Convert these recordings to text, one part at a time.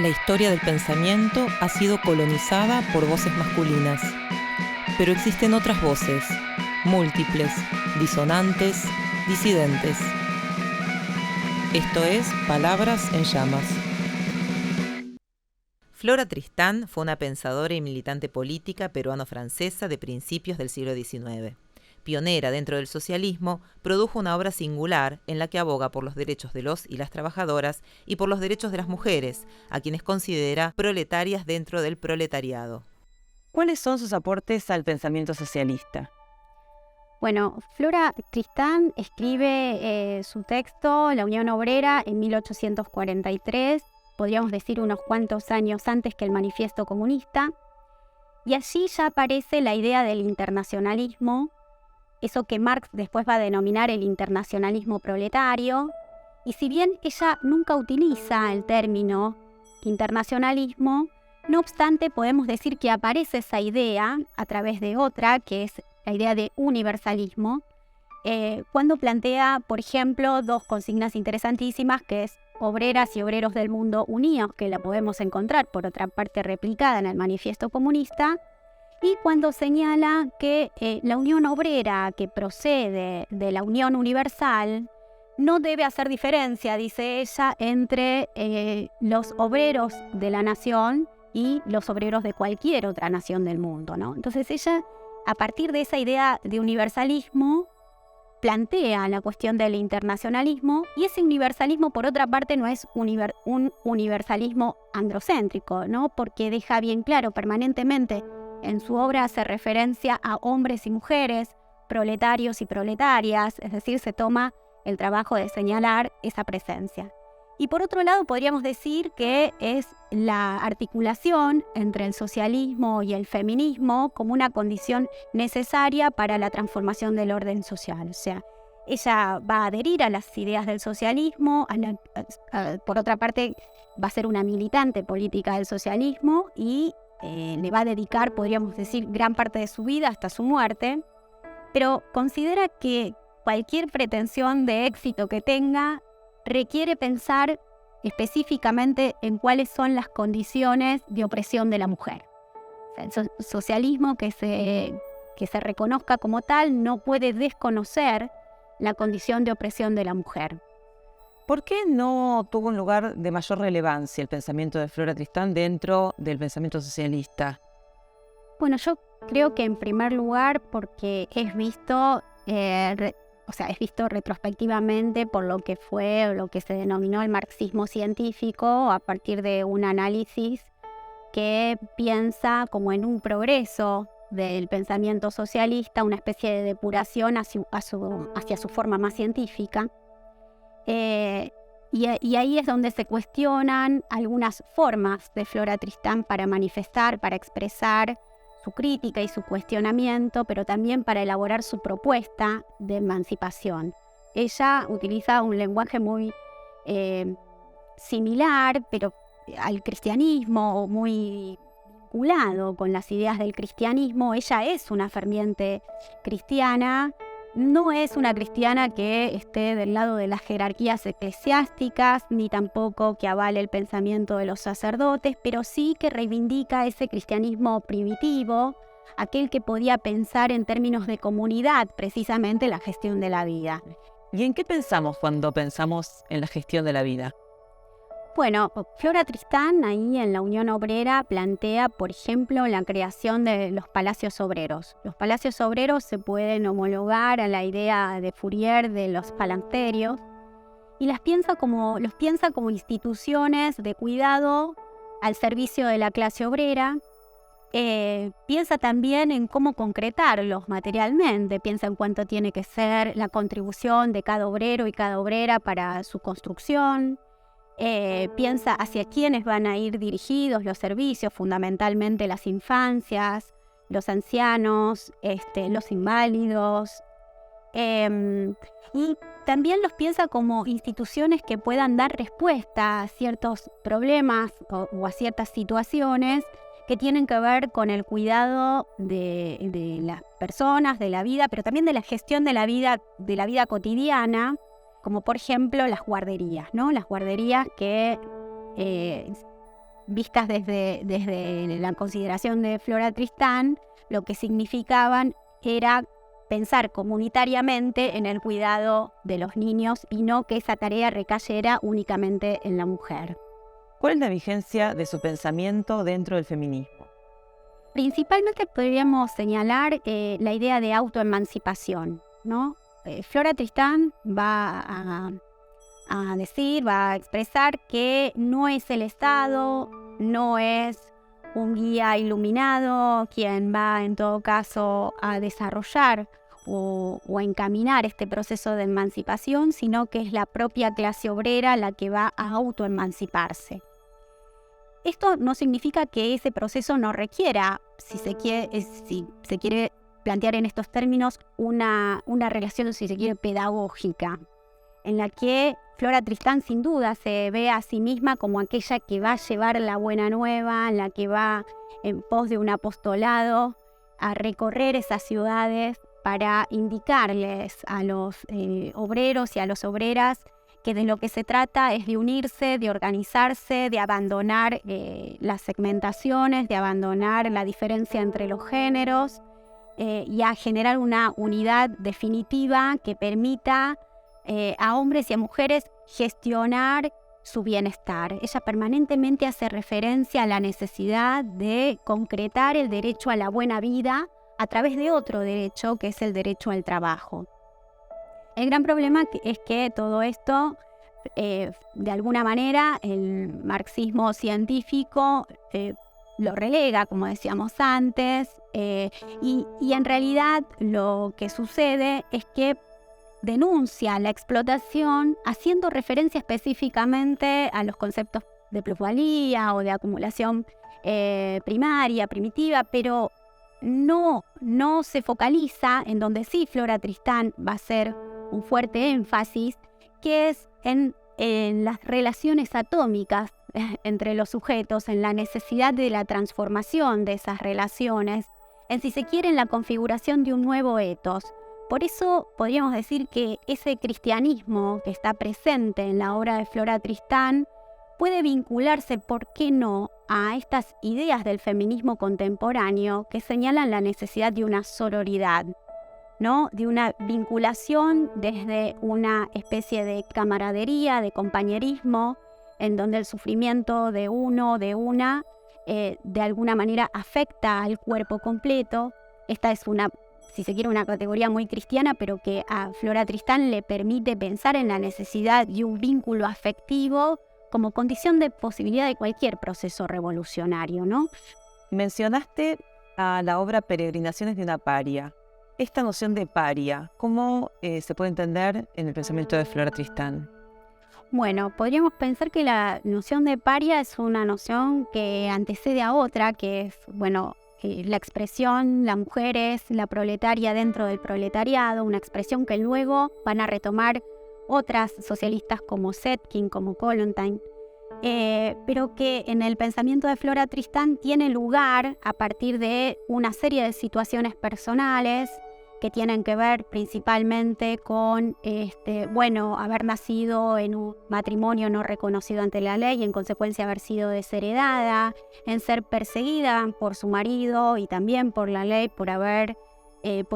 La historia del pensamiento ha sido colonizada por voces masculinas, pero existen otras voces, múltiples, disonantes, disidentes. Esto es Palabras en Llamas. Flora Tristán fue una pensadora y militante política peruano-francesa de principios del siglo XIX. Pionera dentro del socialismo, produjo una obra singular en la que aboga por los derechos de los y las trabajadoras y por los derechos de las mujeres, a quienes considera proletarias dentro del proletariado. ¿Cuáles son sus aportes al pensamiento socialista? Bueno, Flora Tristán escribe su texto La Unión Obrera en 1843, podríamos decir unos cuantos años antes que el Manifiesto Comunista, y allí ya aparece la idea del internacionalismo, eso que Marx después va a denominar el internacionalismo proletario, y si bien ella nunca utiliza el término internacionalismo, no obstante podemos decir que aparece esa idea a través de otra, que es la idea de universalismo, cuando plantea, por ejemplo, dos consignas interesantísimas, que es obreras y obreros del mundo unidos, que la podemos encontrar por otra parte replicada en el Manifiesto Comunista, y cuando señala que la unión obrera que procede de la unión universal no debe hacer diferencia, dice ella, entre los obreros de la nación y los obreros de cualquier otra nación del mundo, ¿no? Entonces ella, a partir de esa idea de universalismo, plantea la cuestión del internacionalismo, y ese universalismo, por otra parte, no es un universalismo androcéntrico, ¿no? Porque deja bien claro permanentemente en su obra, hace referencia a hombres y mujeres, proletarios y proletarias, es decir, se toma el trabajo de señalar esa presencia. Y por otro lado, podríamos decir que es la articulación entre el socialismo y el feminismo como una condición necesaria para la transformación del orden social. O sea, ella va a adherir a las ideas del socialismo, por otra parte, va a ser una militante política del socialismo y le va a dedicar, podríamos decir, gran parte de su vida hasta su muerte, pero considera que cualquier pretensión de éxito que tenga requiere pensar específicamente en cuáles son las condiciones de opresión de la mujer. O sea, el socialismo que se reconozca como tal no puede desconocer la condición de opresión de la mujer. ¿Por qué no tuvo un lugar de mayor relevancia el pensamiento de Flora Tristán dentro del pensamiento socialista? Bueno, yo creo que en primer lugar porque es visto retrospectivamente por lo que fue o lo que se denominó el marxismo científico, a partir de un análisis que piensa como en un progreso del pensamiento socialista, una especie de depuración hacia su forma más científica. Y ahí es donde se cuestionan algunas formas de Flora Tristán para manifestar, para expresar su crítica y su cuestionamiento, pero también para elaborar su propuesta de emancipación. Ella utiliza un lenguaje muy similar, pero al cristianismo, muy vinculado con las ideas del cristianismo. Ella es una ferviente cristiana. No es una cristiana que esté del lado de las jerarquías eclesiásticas, ni tampoco que avale el pensamiento de los sacerdotes, pero sí que reivindica ese cristianismo primitivo, aquel que podía pensar en términos de comunidad, precisamente la gestión de la vida. ¿Y en qué pensamos cuando pensamos en la gestión de la vida? Bueno, Flora Tristán ahí en la Unión Obrera plantea, por ejemplo, la creación de los palacios obreros. Los palacios obreros se pueden homologar a la idea de Fourier de los palancterios y los piensa como instituciones de cuidado al servicio de la clase obrera. Piensa también en cómo concretarlos materialmente, piensa en cuánto tiene que ser la contribución de cada obrero y cada obrera para su construcción. Piensa hacia quiénes van a ir dirigidos los servicios, fundamentalmente las infancias, los ancianos, los inválidos. Y también los piensa como instituciones que puedan dar respuesta a ciertos problemas o a ciertas situaciones que tienen que ver con el cuidado de las personas, de la vida, pero también de la gestión de la vida cotidiana, como por ejemplo las guarderías, ¿no? Las guarderías que vistas desde la consideración de Flora Tristán, lo que significaban era pensar comunitariamente en el cuidado de los niños y no que esa tarea recayera únicamente en la mujer. ¿Cuál es la vigencia de su pensamiento dentro del feminismo? Principalmente podríamos señalar la idea de autoemancipación, ¿no? Flora Tristán va a expresar que no es el Estado, no es un guía iluminado quien va en todo caso a desarrollar o a encaminar este proceso de emancipación, sino que es la propia clase obrera la que va a autoemanciparse. Esto no significa que ese proceso no requiera, si se quiere plantear en estos términos, una relación, si se quiere, pedagógica, en la que Flora Tristán sin duda se ve a sí misma como aquella que va a llevar la buena nueva, la que va en pos de un apostolado a recorrer esas ciudades para indicarles a los obreros y a las obreras que de lo que se trata es de unirse, de organizarse, de abandonar las segmentaciones, de abandonar la diferencia entre los géneros y a generar una unidad definitiva que permita a hombres y a mujeres gestionar su bienestar. Ella permanentemente hace referencia a la necesidad de concretar el derecho a la buena vida a través de otro derecho, que es el derecho al trabajo. El gran problema es que todo esto, de alguna manera, el marxismo científico lo relega, como decíamos antes, y en realidad lo que sucede es que denuncia la explotación haciendo referencia específicamente a los conceptos de plusvalía o de acumulación primaria, primitiva, pero no se focaliza en donde sí Flora Tristán va a hacer un fuerte énfasis, que es en las relaciones atómicas entre los sujetos, en la necesidad de la transformación de esas relaciones, en si se quiere en la configuración de un nuevo etos. Por eso podríamos decir que ese cristianismo que está presente en la obra de Flora Tristán puede vincularse, ¿por qué no?, a estas ideas del feminismo contemporáneo que señalan la necesidad de una sororidad, ¿no?, de una vinculación desde una especie de camaradería, de compañerismo, en donde el sufrimiento de uno, de una, de alguna manera afecta al cuerpo completo. Esta es una, si se quiere, una categoría muy cristiana, pero que a Flora Tristán le permite pensar en la necesidad de un vínculo afectivo como condición de posibilidad de cualquier proceso revolucionario, ¿no? Mencionaste a la obra Peregrinaciones de una paria. Esta noción de paria, ¿cómo se puede entender en el pensamiento de Flora Tristán? Bueno, podríamos pensar que la noción de paria es una noción que antecede a otra, que es, bueno, la expresión, las mujeres, la proletaria dentro del proletariado, una expresión que luego van a retomar otras socialistas como Zetkin, como Kollontai, pero que en el pensamiento de Flora Tristán tiene lugar a partir de una serie de situaciones personales que tienen que ver principalmente con haber nacido en un matrimonio no reconocido ante la ley y en consecuencia haber sido desheredada, en ser perseguida por su marido y también por la ley por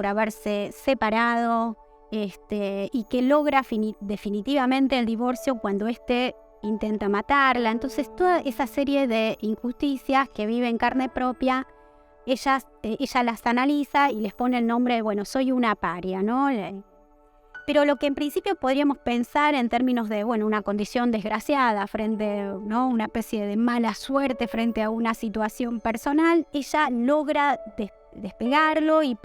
haberse separado, y que logra definitivamente el divorcio cuando intenta matarla. Entonces toda esa serie de injusticias que vive en carne propia, ella las analiza y les pone el nombre de, bueno, soy una paria, ¿no? Pero lo que en principio podríamos pensar en términos de, bueno, una condición desgraciada frente, ¿no?, una especie de mala suerte frente a una situación personal, ella logra despegarlo y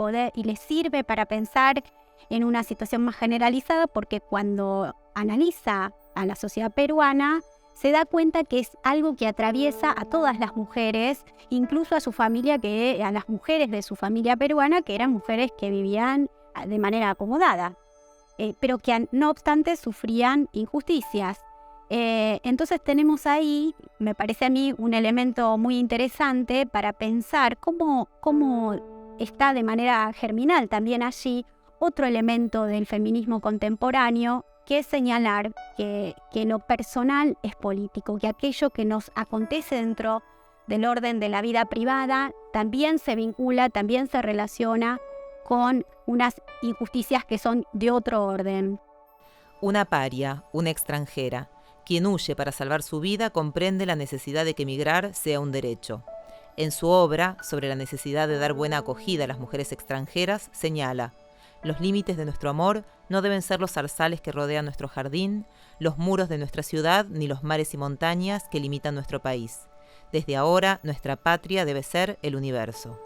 le sirve para pensar en una situación más generalizada, porque cuando analiza a la sociedad peruana se da cuenta que es algo que atraviesa a todas las mujeres, incluso a su familia, a las mujeres de su familia peruana, que eran mujeres que vivían de manera acomodada, pero que no obstante sufrían injusticias. Entonces tenemos ahí, me parece a mí, un elemento muy interesante para pensar cómo está de manera germinal también allí otro elemento del feminismo contemporáneo, que señalar que lo personal es político, que aquello que nos acontece dentro del orden de la vida privada también se vincula, también se relaciona con unas injusticias que son de otro orden. Una paria, una extranjera, quien huye para salvar su vida comprende la necesidad de que emigrar sea un derecho. En su obra, sobre la necesidad de dar buena acogida a las mujeres extranjeras, señala: los límites de nuestro amor no deben ser los zarzales que rodean nuestro jardín, los muros de nuestra ciudad, ni los mares y montañas que limitan nuestro país. Desde ahora, nuestra patria debe ser el universo.